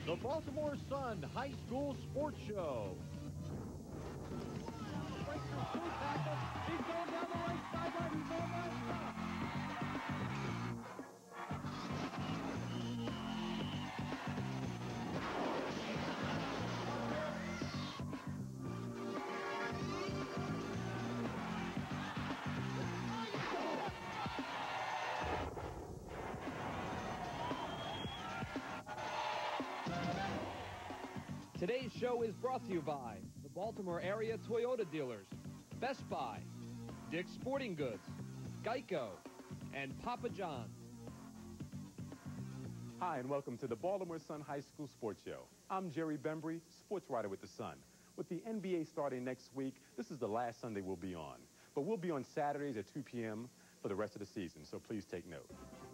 the Baltimore Sun High School Sports Show. He's going down the right sideline. He's going right stop. Today's show is brought to you by the Baltimore area Toyota dealers, Best Buy, Dick's Sporting Goods, Geico, and Papa John's. Hi, and welcome to the Baltimore Sun High School Sports Show. I'm Jerry Bembry, sports writer with the Sun. With the NBA starting next week, this is the last Sunday we'll be on. But we'll be on Saturdays at 2 p.m. for the rest of the season, so please take note.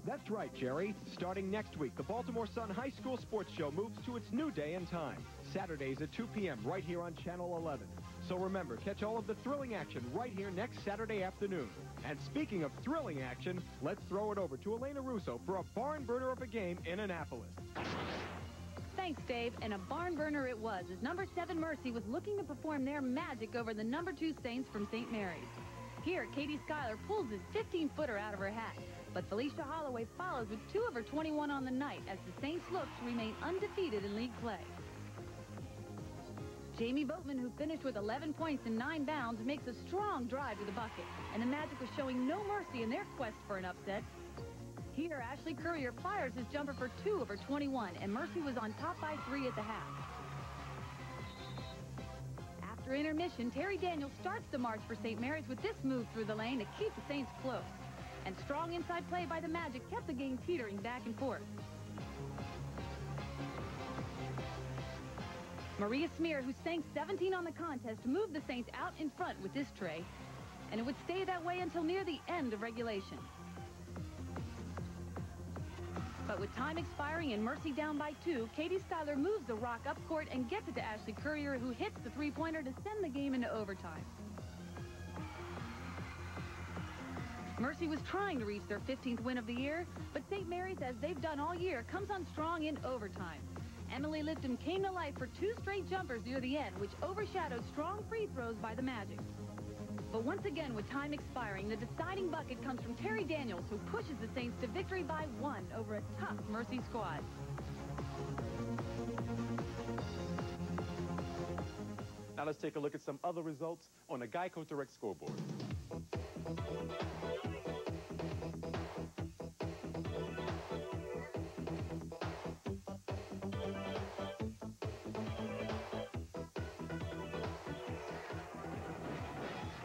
That's right, Jerry. Starting next week, the Baltimore Sun High School Sports Show moves to its new day and time. Saturdays at 2 p.m. right here on Channel 11. So remember, catch all of the thrilling action right here next Saturday afternoon. And speaking of thrilling action, let's throw it over to Elena Russo for a barn burner of a game in Annapolis. Thanks, Dave. And a barn burner it was, as number 7 Mercy was looking to perform their magic over the number 2 Saints from St. Mary's. Here, Katie Schuyler pulls his 15-footer out of her hat. But Felicia Holloway follows with 2 of her 21 on the night as the Saints look to remain undefeated in league play. Jamie Boatman, who finished with 11 points and 9 bounds, makes a strong drive to the bucket. And the Magic was showing no mercy in their quest for an upset. Here, Ashley Courier fires his jumper for 2 of her 21, and Mercy was on top by 3 at the half. After intermission, Terry Daniels starts the march for St. Mary's with this move through the lane to keep the Saints close. And strong inside play by the Magic kept the game teetering back and forth. Maria Smear, who sank 17 on the contest, moved the Saints out in front with this tray. And it would stay that way until near the end of regulation. But with time expiring and Mercy down by 2, Katie Schuyler moves the rock up court and gets it to Ashley Courier, who hits the three-pointer to send the game into overtime. Mercy was trying to reach their 15th win of the year, but St. Mary's, as they've done all year, comes on strong in overtime. Emily Lipton came to life for 2 straight jumpers near the end, which overshadowed strong free throws by the Magic. But once again, with time expiring, the deciding bucket comes from Terry Daniels, who pushes the Saints to victory by 1 over a tough Mercy squad. Now let's take a look at some other results on the Geico Direct scoreboard.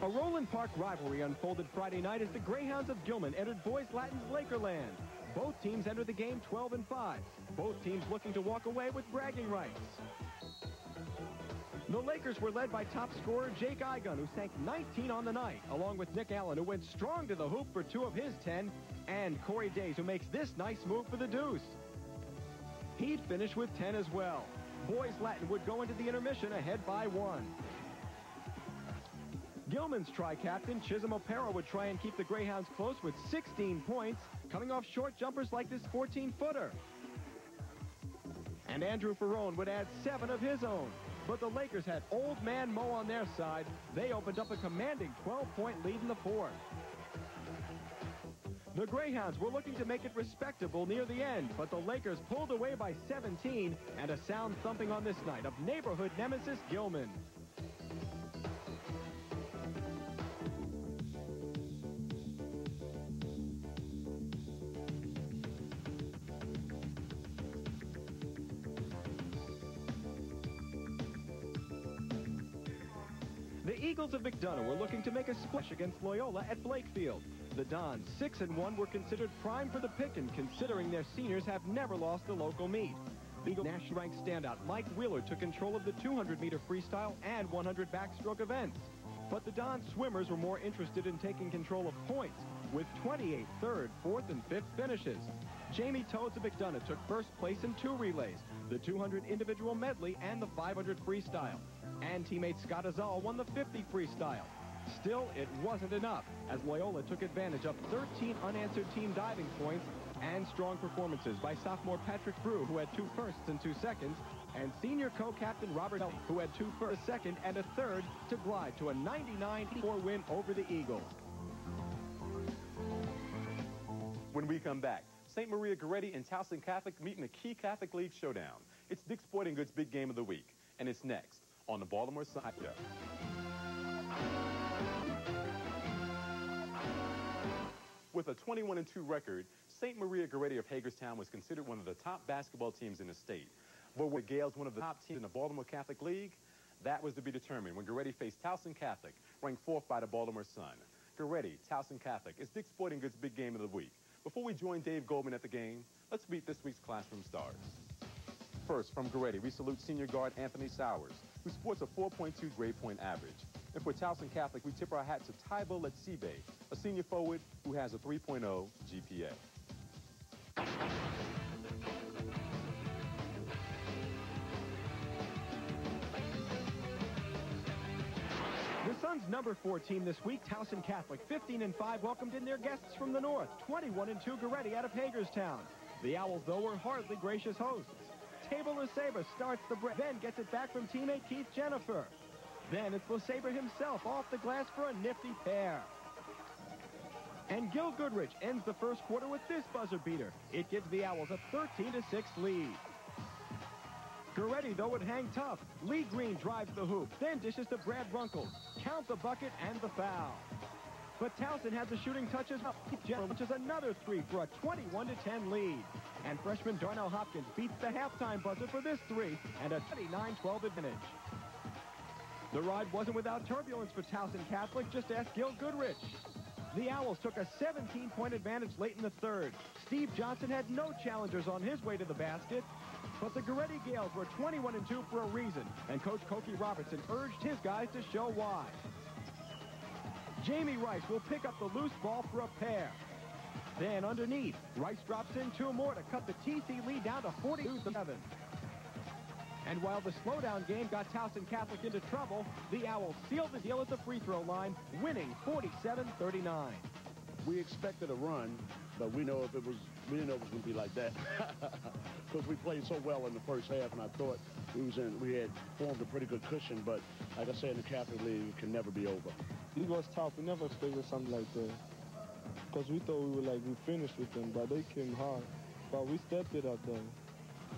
A Roland Park rivalry unfolded Friday night as the Greyhounds of Gilman entered Boys Latin's Lakerland. Both teams entered the game 12-5. Both teams looking to walk away with bragging rights. The Lakers were led by top scorer Jake Igun, who sank 19 on the night, along with Nick Allen, who went strong to the hoop for 2 of his 10, and Corey Days, who makes this nice move for the deuce. He'd finish with 10 as well. Boys Latin would go into the intermission ahead by 1. Gilman's tri-captain, Chisholm O'Para, would try and keep the Greyhounds close with 16 points, coming off short jumpers like this 14-footer. And Andrew Ferrone would add 7 of his own. But the Lakers had Old Man Mo on their side. They opened up a commanding 12-point lead in the 4th. The Greyhounds were looking to make it respectable near the end, but the Lakers pulled away by 17, and a sound thumping on this night of neighborhood nemesis Gilman. The Eagles of McDonough were looking to make a splash against Loyola at Blakefield. The Dons, 6-1, were considered prime for the picking, considering their seniors have never lost a local meet. The Eagle national ranked standout Mike Wheeler took control of the 200-meter freestyle and 100 backstroke events. But the Don swimmers were more interested in taking control of points, with 28th, 3rd, 4th, and 5th finishes. Jamie Toads of McDonough took first place in 2 relays, the 200 individual medley and the 500 freestyle. And teammate Scott Azal won the 50 freestyle. Still, it wasn't enough, as Loyola took advantage of 13 unanswered team diving points And strong performances by sophomore Patrick Brew, who had 2 firsts and 2 seconds, and senior co-captain Robert L., who had 2 firsts, a second, and a third to glide to a 99-4 win over the Eagles. When we come back, St. Maria Goretti and Towson Catholic meet in a key Catholic League showdown. It's Dick's Sporting Goods' big game of the week, and it's next on the Baltimore Sun. With a 21-2 record, St. Maria Goretti of Hagerstown was considered one of the top basketball teams in the state. But were Gales one of the top teams in the Baltimore Catholic League? That was to be determined when Goretti faced Towson Catholic, ranked 4th by the Baltimore Sun. Goretti, Towson Catholic, is Dick's Sporting Goods' big game of the week. Before we join Dave Goldman at the game, let's meet this week's classroom stars. First, from Goretti, we salute senior guard Anthony Sowers, who sports a 4.2 grade point average. And for Towson Catholic, we tip our hat to Tybo Letsibe, a senior forward who has a 3.0 GPA. The Sun's number 4 team this week, Towson Catholic, 15-5, welcomed in their guests from the north, 21-2 Goretti out of Hagerstown. The Owls, though, were hardly gracious hosts. Table LeSabre starts the break, then gets it back from teammate Keith Jennifer. Then it's LeSabre himself off the glass for a nifty pair. And Gil Goodrich ends the first quarter with this buzzer beater. It gives the Owls a 13-6 lead. Goretti, though, would hang tough. Lee Green drives the hoop, then dishes to Brad Runkle. Count the bucket and the foul. But Towson had the shooting touches up, which is another 3 for a 21-10 lead. And freshman Darnell Hopkins beats the halftime buzzer for this 3 and a 29-12 advantage. The ride wasn't without turbulence for Towson Catholic, just ask Gil Goodrich. The Owls took a 17-point advantage late in the third. Steve Johnson had no challengers on his way to the basket. But the Goretti Gales were 21-2 for a reason, and Coach Cokie Robertson urged his guys to show why. Jamie Rice will pick up the loose ball for a pair. Then underneath, Rice drops in 2 more to cut the TC lead down to 42-7. And while the slowdown game got Towson Catholic into trouble, the Owls sealed the deal at the free throw line, winning 47-39. We expected a run, but we didn't know if it was going to be like that. Because we played so well in the first half, and I thought we had formed a pretty good cushion. But like I said, in the Catholic League, it can never be over. It was tough. We never expected something like that. Because we thought we finished with them, but they came hard. But we stepped it up, though.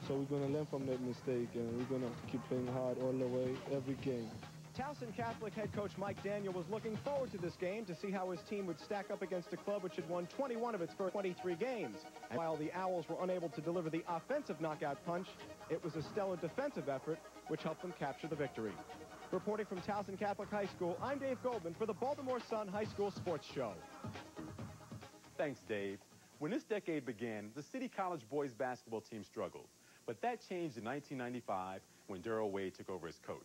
So we're going to learn from that mistake, and we're going to keep playing hard all the way, every game. Towson Catholic head coach Mike Daniel was looking forward to this game to see how his team would stack up against a club which had won 21 of its first 23 games. And while the Owls were unable to deliver the offensive knockout punch, it was a stellar defensive effort which helped them capture the victory. Reporting from Towson Catholic High School, I'm Dave Goldman for the Baltimore Sun High School Sports Show. Thanks, Dave. When this decade began, the City College boys basketball team struggled. But that changed in 1995 when Darrell Wade took over as coach.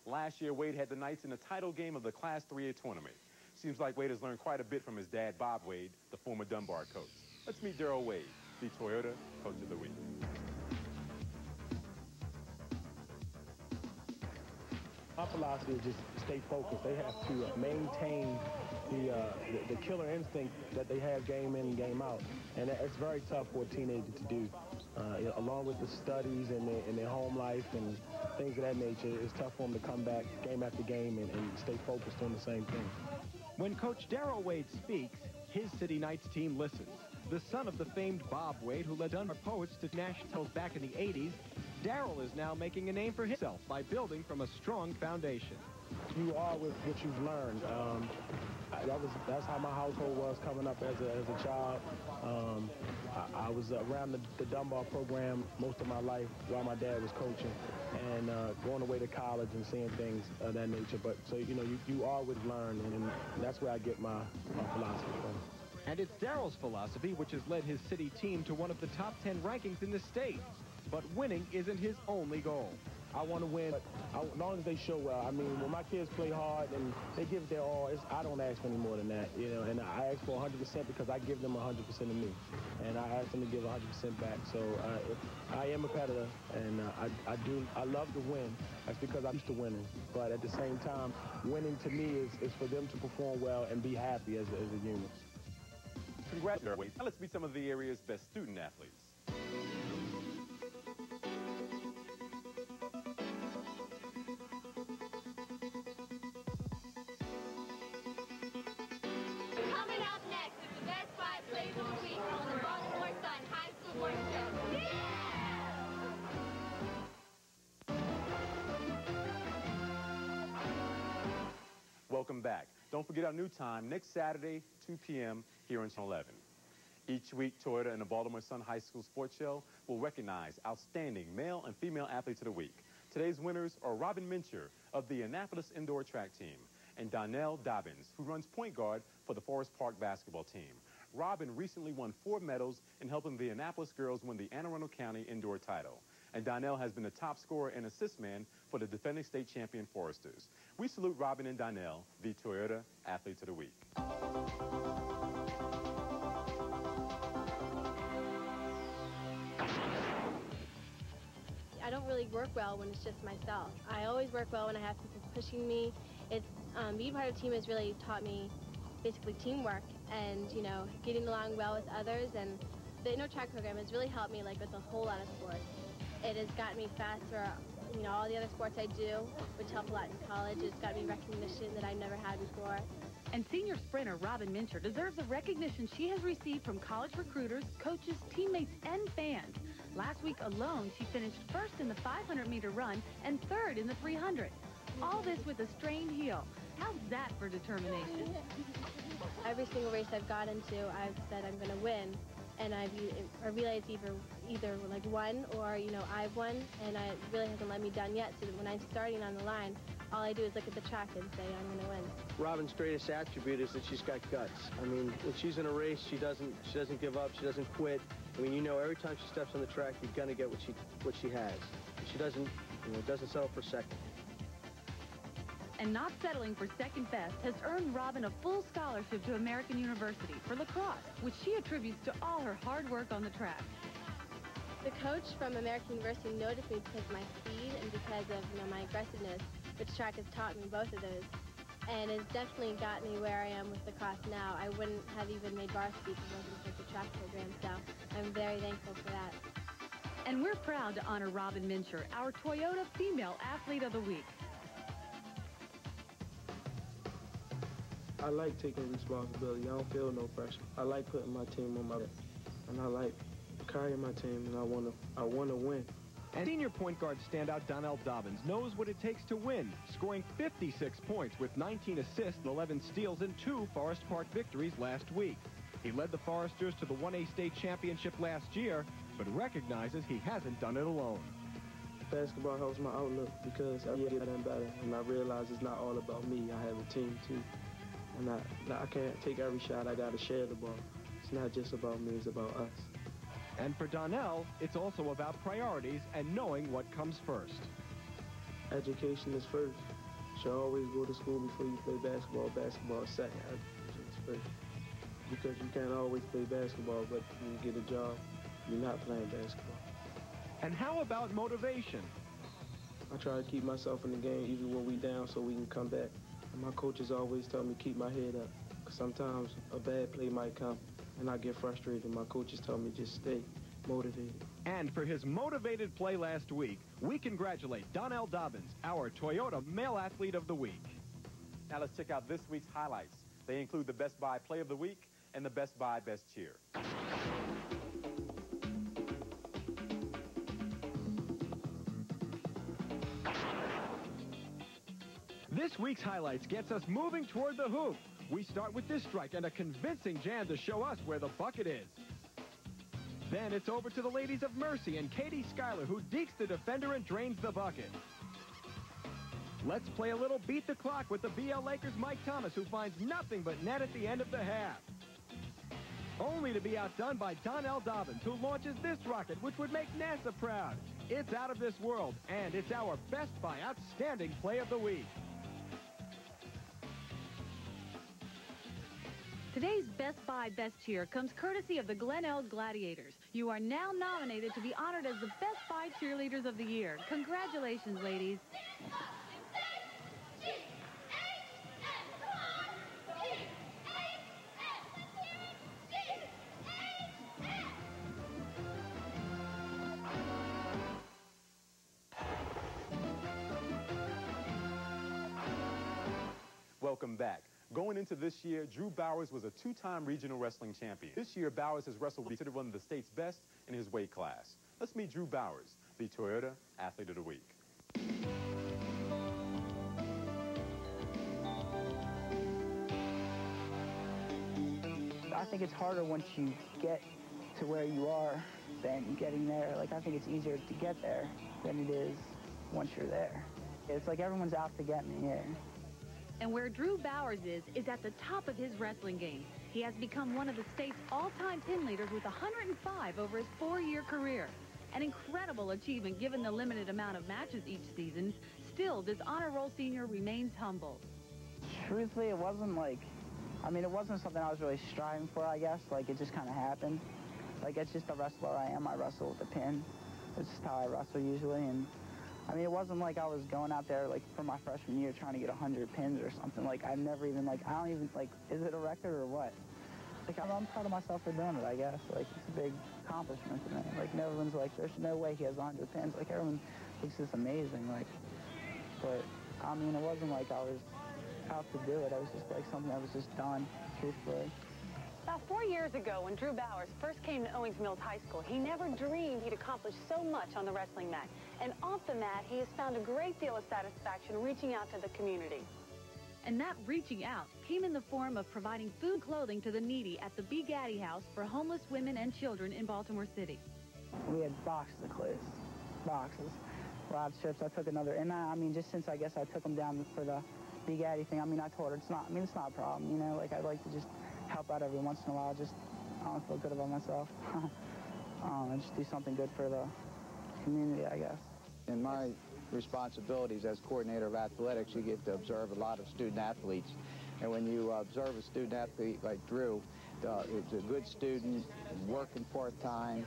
Last year, Wade had the Knights in the title game of the Class 3A tournament. Seems like Wade has learned quite a bit from his dad, Bob Wade, the former Dunbar coach. Let's meet Darrell Wade, the Toyota Coach of the Week. My philosophy is just stay focused. They have to maintain the killer instinct that they have game in and game out. And it's very tough for a teenager to do. Along with the studies and their home life and things of that nature, it's tough for them to come back game after game and stay focused on the same thing. When Coach Darrell Wade speaks, his City Knights team listens. The son of the famed Bob Wade, who led Dunbar Poets to nationals back in the 80s, Darrell is now making a name for himself by building from a strong foundation. You are with what you've learned. That's how my household was coming up as a child. I was around the Dunbar program most of my life while my dad was coaching, and going away to college and seeing things of that nature. But so you always learn, and that's where I get my philosophy from. And it's Darrell's philosophy which has led his city team to one of the top 10 rankings in the state. But winning isn't his only goal. I want to win, but as long as they show well. I mean, when my kids play hard and they give it their all, I don't ask for any more than that, and I ask for 100% because I give them 100% of me, and I ask them to give 100% back. So I am a competitor, and I love to win. That's because I'm used to winning. But at the same time, winning to me is for them to perform well and be happy as a unit. Congratulations. Now let's meet some of the area's best student athletes. Coming up next is the Best Buy Plays of the Week on the Baltimore Sun High School Sports Show. Yeah! Welcome back. Don't forget our new time, next Saturday, 2 p.m. here on Channel 11. Each week, Toyota and the Baltimore Sun High School Sports Show will recognize outstanding male and female athletes of the week. Today's winners are Robin Mincher of the Annapolis Indoor Track Team and Donnell Dobbins, who runs point guard for the Forest Park basketball team. Robin recently won 4 medals in helping the Annapolis girls win the Anne Arundel County Indoor title. And Donnell has been the top scorer and assist man for the defending state champion Foresters. We salute Robin and Donnell, the Toyota Athletes of the Week. I don't really work well when it's just myself. I always work well when I have people pushing me. It's being part of a team has really taught me basically teamwork and, you know, getting along well with others. And the indoor track program has really helped me, like, with a whole lot of sports. It has gotten me faster, you know, all the other sports I do, which helped a lot in college. It's got me recognition that I never had before. And senior sprinter Robin Mincher deserves the recognition she has received from college recruiters, coaches, teammates, and fans. Last week alone, she finished first in the 500-meter run and third in the 300. All this with a strained heel. How's that for determination? Every single race I've got into, I've said I'm going to win. And I realize either like won or, you know, I've won, and it really hasn't let me down yet. So that when I'm starting on the line, all I do is look at the track and say I'm going to win. Robin's greatest attribute is that she's got guts. I mean, when she's in a race, she doesn't give up. She doesn't quit. I mean, you know, every time she steps on the track, you're going to get what she has. She doesn't settle for second. And not settling for second best has earned Robin a full scholarship to American University for lacrosse, which she attributes to all her hard work on the track. The coach from American University noticed me because of my speed and because of, you know, my aggressiveness, which track has taught me both of those. And it's definitely got me where I am with lacrosse now. I wouldn't have even made varsity if it wasn't for the track program, so I'm very thankful for that. And we're proud to honor Robin Mincher, our Toyota Female Athlete of the Week. I like taking responsibility. I don't feel no pressure. I like putting my team on my back, and I like carrying my team, and I want to win. And senior point guard standout Donnell Dobbins knows what it takes to win, scoring 56 points with 19 assists and 11 steals in 2 Forest Park victories last week. He led the Foresters to the 1A state championship last year, but recognizes he hasn't done it alone. Basketball helps my outlook because I get better and better, and I realize it's not all about me. I have a team, too. And I can't take every shot. I got to share the ball. It's not just about me. It's about us. And for Donnell, it's also about priorities and knowing what comes first. Education is first. You should always go to school before you play basketball. Basketball is second. Education is first. Because you can't always play basketball, but when you get a job, you're not playing basketball. And how about motivation? I try to keep myself in the game even when we down so we can come back. My coaches always tell me keep my head up, because sometimes a bad play might come, and I get frustrated. My coaches tell me just stay motivated. And for his motivated play last week, we congratulate Donnell Dobbins, our Toyota Male Athlete of the Week. Now let's check out this week's highlights. They include the Best Buy Play of the Week and the Best Buy Best Cheer. This week's highlights gets us moving toward the hoop. We start with this strike and a convincing jam to show us where the bucket is. Then it's over to the ladies of Mercy and Katie Schuyler, who dekes the defender and drains the bucket. Let's play a little beat the clock with the BL Lakers' Mike Thomas, who finds nothing but net at the end of the half. Only to be outdone by Donnell Dobbins, who launches this rocket, which would make NASA proud. It's out of this world, and it's our Best Buy Outstanding Play of the Week. Today's Best Buy Best Cheer comes courtesy of the Glenelg Gladiators. You are now nominated to be honored as the Best Buy Cheerleaders of the Year. Congratulations, ladies. welcome back. Going into this year, Drew Bowers was a two-time regional wrestling champion. This year, Bowers has wrestled considered one of the state's best in his weight class. Let's meet Drew Bowers, the Toyota Athlete of the Week. I think it's harder once you get to where you are than getting there. Like, I think it's easier to get there than it is once you're there. It's like everyone's out to get me here. And where Drew Bowers is at the top of his wrestling game. He has become one of the state's all-time pin leaders with 105 over his 4-year career. An incredible achievement given the limited amount of matches each season. Still, this honor roll senior remains humble. Truthfully, it wasn't like, it wasn't something I was really striving for, I guess. Like, it just kind of happened. Like, it's just the wrestler I am. I wrestle with the pin. It's just how I wrestle usually. And it wasn't like I was going out there, like, for my freshman year trying to get 100 pins or something. Like, I've never even, like, I don't even, like, is it a record or what? Like, I'm proud of myself for doing it, I guess. Like, it's a big accomplishment to me. Like, everyone's like, there's no way he has 100 pins. Like, everyone thinks it's amazing. Like, but, it wasn't like I was out to do it. It was just, like, something that was just done, truthfully. About 4 years ago, when Drew Bowers first came to Owings Mills High School, he never dreamed he'd accomplish so much on the wrestling mat. And off the mat, he has found a great deal of satisfaction reaching out to the community. And that reaching out came in the form of providing food and clothing to the needy at the B. Gaddy House for homeless women and children in Baltimore City. We had boxes of clothes, boxes, lots of trips. I took another, and just since I guess I took them down for the B. Gaddy thing, I told her it's not a problem, like I'd like to just help out every once in a while, just, I don't feel good about myself. And just do something good for the community, I guess. In my responsibilities as coordinator of athletics, you get to observe a lot of student athletes. And when you observe a student athlete like Drew, it's a good student, working part-time,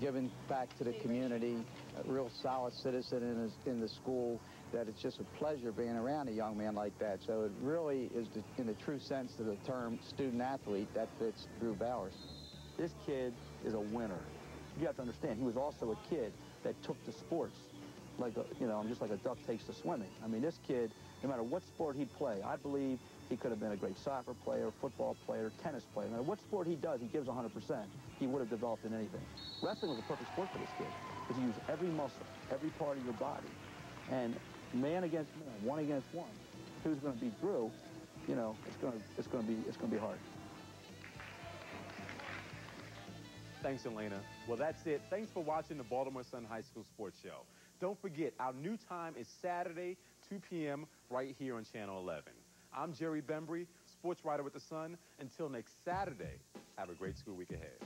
giving back to the community, a real solid citizen in the school, that it's just a pleasure being around a young man like that. So it really is, in the true sense of the term student athlete, that fits Drew Bowers. This kid is a winner. You have to understand, he was also a kid that took to sports like, just like a duck takes to swimming. This kid, no matter what sport he'd play, I believe he could have been a great soccer player, football player, tennis player. No matter what sport he does, he gives 100%. He would have developed in anything. Wrestling was a perfect sport for this kid, because you use every muscle, every part of your body. And man against man, one against one, who's going to beat Drew? It's going to be hard. Thanks, Elena. Well, that's it. Thanks for watching the Baltimore Sun High School Sports Show. Don't forget, our new time is Saturday, 2 p.m., right here on Channel 11. I'm Jerry Bembry, sports writer with the Sun. Until next Saturday, have a great school week ahead.